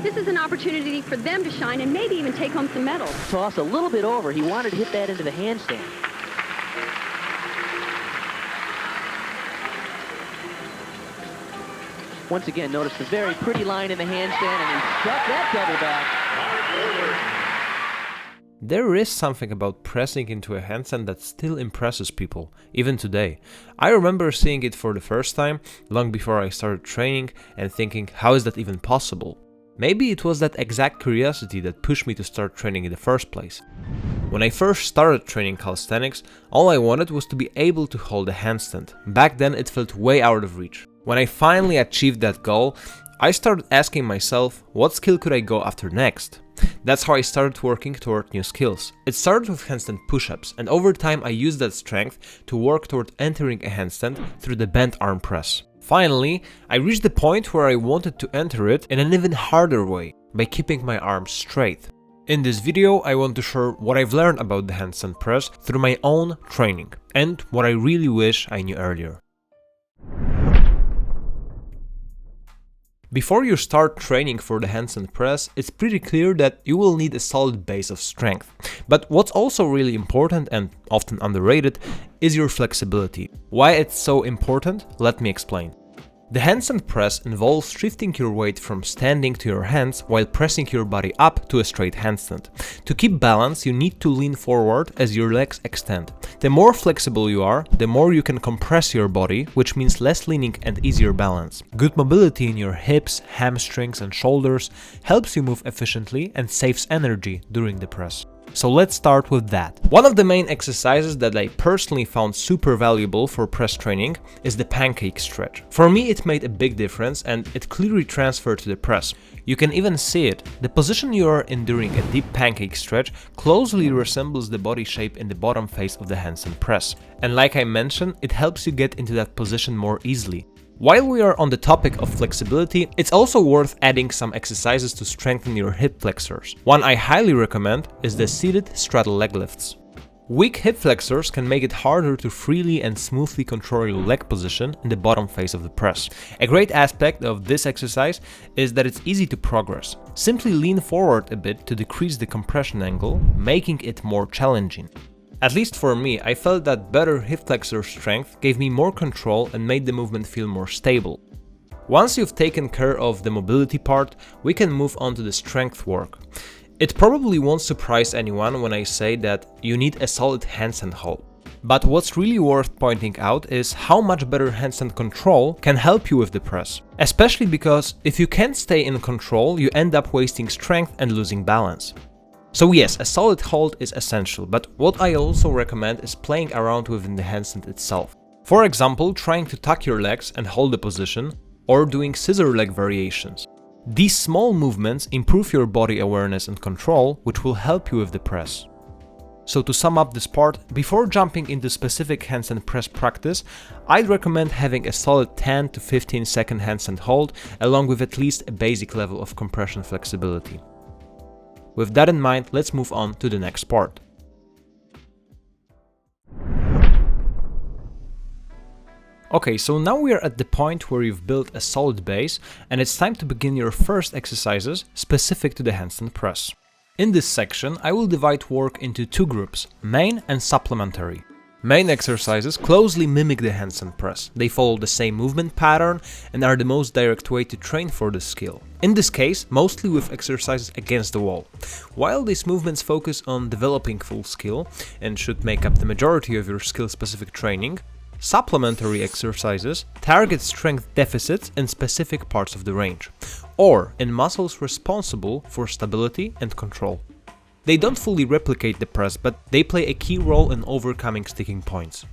This is an opportunity for them to shine and maybe even take home some medals. Toss a little bit over. He wanted to hit that into the handstand. Once again, notice the very pretty line in the handstand, and he struck that double back. There is something about pressing into a handstand that still impresses people, even today. I remember seeing it for the first time, long before I started training, and thinking, how is that even possible? Maybe it was that exact curiosity that pushed me to start training in the first place. When I first started training calisthenics, all I wanted was to be able to hold a handstand. Back then it felt way out of reach. When I finally achieved that goal, I started asking myself, what skill could I go after next? That's how I started working toward new skills. It started with handstand push-ups, and over time I used that strength to work toward entering a handstand through the bent arm press. Finally, I reached the point where I wanted to enter it in an even harder way, by keeping my arms straight. In this video, I want to share what I've learned about the handstand press through my own training, and what I really wish I knew earlier. Before you start training for the handstand press, it's pretty clear that you will need a solid base of strength. But what's also really important and often underrated is your flexibility. Why it's so important? Let me explain. The handstand press involves shifting your weight from standing to your hands while pressing your body up to a straight handstand. To keep balance, you need to lean forward as your legs extend. The more flexible you are, the more you can compress your body, which means less leaning and easier balance. Good mobility in your hips, hamstrings and shoulders helps you move efficiently and saves energy during the press. So let's start with that. One of the main exercises that I personally found super valuable for press training is the pancake stretch. For me, it made a big difference and it clearly transferred to the press. You can even see it. The position you are in during a deep pancake stretch closely resembles the body shape in the bottom face of the handstand press. And like I mentioned, it helps you get into that position more easily. While we are on the topic of flexibility, it's also worth adding some exercises to strengthen your hip flexors. One I highly recommend is the seated straddle leg lifts. Weak hip flexors can make it harder to freely and smoothly control your leg position in the bottom face of the press. A great aspect of this exercise is that it's easy to progress. Simply lean forward a bit to decrease the compression angle, making it more challenging. At least for me, I felt that better hip flexor strength gave me more control and made the movement feel more stable. Once you've taken care of the mobility part, we can move on to the strength work. It probably won't surprise anyone when I say that you need a solid handstand hold. But what's really worth pointing out is how much better handstand control can help you with the press. Especially because if you can't stay in control, you end up wasting strength and losing balance. So yes, a solid hold is essential, but what I also recommend is playing around within the handstand itself. For example, trying to tuck your legs and hold the position, or doing scissor leg variations. These small movements improve your body awareness and control, which will help you with the press. So to sum up this part, before jumping into specific handstand press practice, I'd recommend having a solid 10 to 15 second handstand hold, along with at least a basic level of compression flexibility. With that in mind, let's move on to the next part. Okay, so now we are at the point where you've built a solid base and it's time to begin your first exercises specific to the handstand press. In this section, I will divide work into two groups, main and supplementary. Main exercises closely mimic the handstand press. They follow the same movement pattern and are the most direct way to train for this skill. In this case, mostly with exercises against the wall. While these movements focus on developing full skill and should make up the majority of your skill-specific training, supplementary exercises target strength deficits in specific parts of the range, or in muscles responsible for stability and control. They don't fully replicate the press, but they play a key role in overcoming sticking points.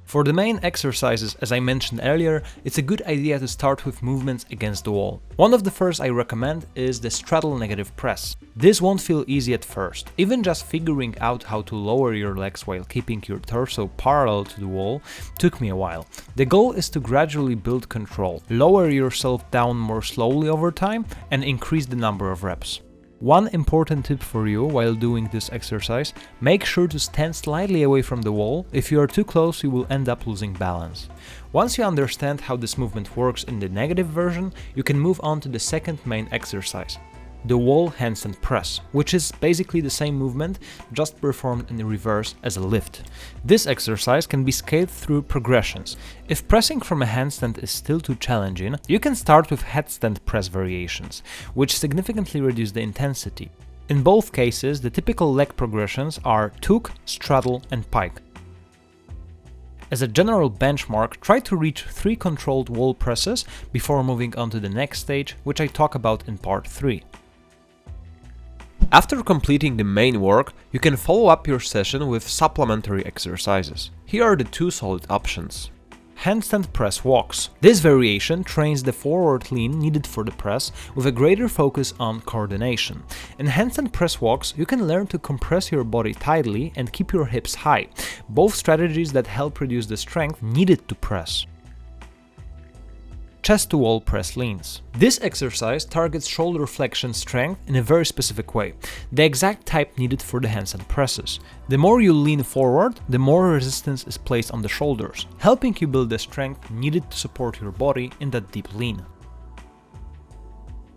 For the main exercises, as I mentioned earlier, it's a good idea to start with movements against the wall. One of the first I recommend is the straddle negative press. This won't feel easy at first. Even just figuring out how to lower your legs while keeping your torso parallel to the wall took me a while. The goal is to gradually build control, lower yourself down more slowly over time, and increase the number of reps. One important tip for you while doing this exercise: make sure to stand slightly away from the wall. If you are too close, you will end up losing balance. Once you understand how this movement works in the negative version, you can move on to the second main exercise, the wall handstand press, which is basically the same movement, just performed in reverse as a lift. This exercise can be scaled through progressions. If pressing from a handstand is still too challenging, you can start with handstand press variations, which significantly reduce the intensity. In both cases, the typical leg progressions are tuck, straddle, and pike. As a general benchmark, try to reach 3 controlled wall presses before moving on to the next stage, which I talk about in part 3. After completing the main work, you can follow up your session with supplementary exercises. Here are the 2 solid options. Handstand press walks. This variation trains the forward lean needed for the press with a greater focus on coordination. In handstand press walks, you can learn to compress your body tightly and keep your hips high, both strategies that help reduce the strength needed to press. Chest to wall press leans. This exercise targets shoulder flexion strength in a very specific way, the exact type needed for the handstand presses. The more you lean forward, the more resistance is placed on the shoulders, helping you build the strength needed to support your body in that deep lean.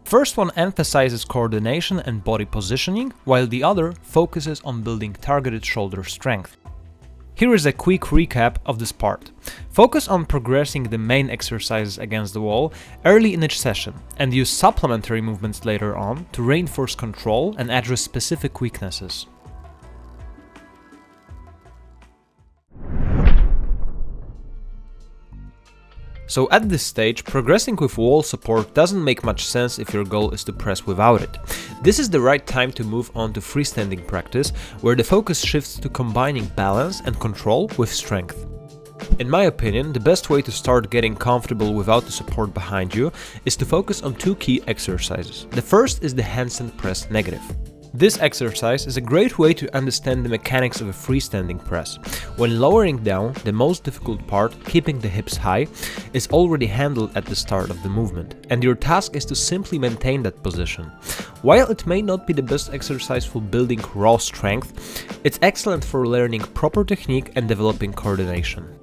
First one emphasizes coordination and body positioning, while the other focuses on building targeted shoulder strength. Here is a quick recap of this part. Focus on progressing the main exercises against the wall early in each session, and use supplementary movements later on to reinforce control and address specific weaknesses. So at this stage, progressing with wall support doesn't make much sense if your goal is to press without it. This is the right time to move on to freestanding practice, where the focus shifts to combining balance and control with strength. In my opinion, the best way to start getting comfortable without the support behind you is to focus on 2 key exercises. The first is the handstand press negative. This exercise is a great way to understand the mechanics of a freestanding press. When lowering down, the most difficult part, keeping the hips high, is already handled at the start of the movement, and your task is to simply maintain that position. While it may not be the best exercise for building raw strength, it's excellent for learning proper technique and developing coordination.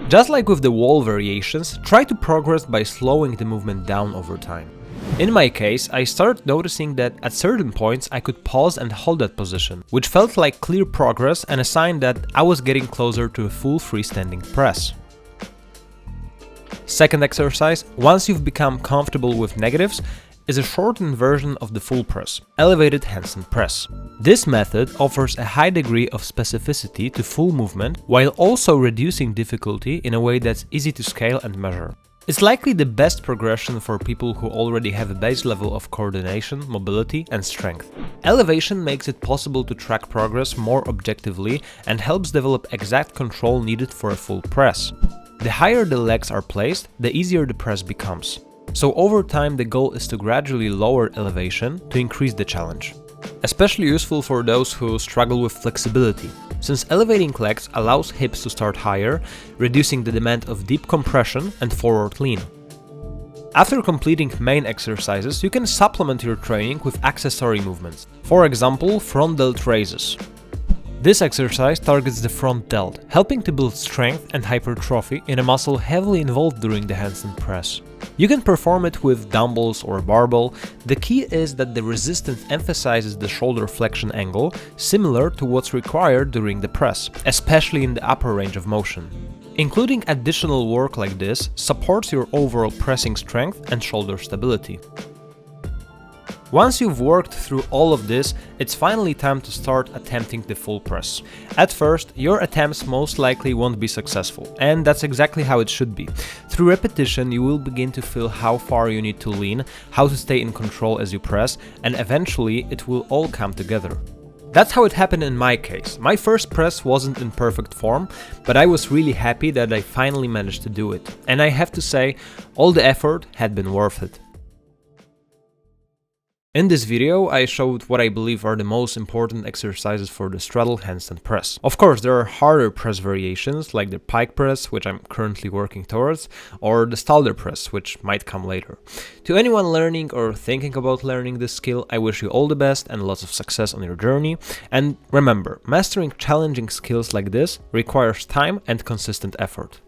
Just like with the wall variations, try to progress by slowing the movement down over time. In my case, I started noticing that at certain points I could pause and hold that position, which felt like clear progress and a sign that I was getting closer to a full freestanding press. Second exercise, once you've become comfortable with negatives, is a shortened version of the full press, elevated handstand press. This method offers a high degree of specificity to full movement while also reducing difficulty in a way that's easy to scale and measure. It's likely the best progression for people who already have a base level of coordination, mobility, and strength. Elevation makes it possible to track progress more objectively and helps develop exact control needed for a full press. The higher the legs are placed, the easier the press becomes. So over time, the goal is to gradually lower elevation to increase the challenge. Especially useful for those who struggle with flexibility, since elevating legs allows hips to start higher, reducing the demand of deep compression and forward lean. After completing main exercises, you can supplement your training with accessory movements, for example, front delt raises. This exercise targets the front delt, helping to build strength and hypertrophy in a muscle heavily involved during the handstand press. You can perform it with dumbbells or barbell. The key is that the resistance emphasizes the shoulder flexion angle, similar to what's required during the press, especially in the upper range of motion. Including additional work like this supports your overall pressing strength and shoulder stability. Once you've worked through all of this, it's finally time to start attempting the full press. At first, your attempts most likely won't be successful, and that's exactly how it should be. Through repetition, you will begin to feel how far you need to lean, how to stay in control as you press, and eventually it will all come together. That's how it happened in my case. My first press wasn't in perfect form, but I was really happy that I finally managed to do it. And I have to say, all the effort had been worth it. In this video, I showed what I believe are the most important exercises for the straddle handstand press. Of course, there are harder press variations like the pike press, which I'm currently working towards, or the stalder press, which might come later. To anyone learning or thinking about learning this skill, I wish you all the best and lots of success on your journey. And remember, mastering challenging skills like this requires time and consistent effort.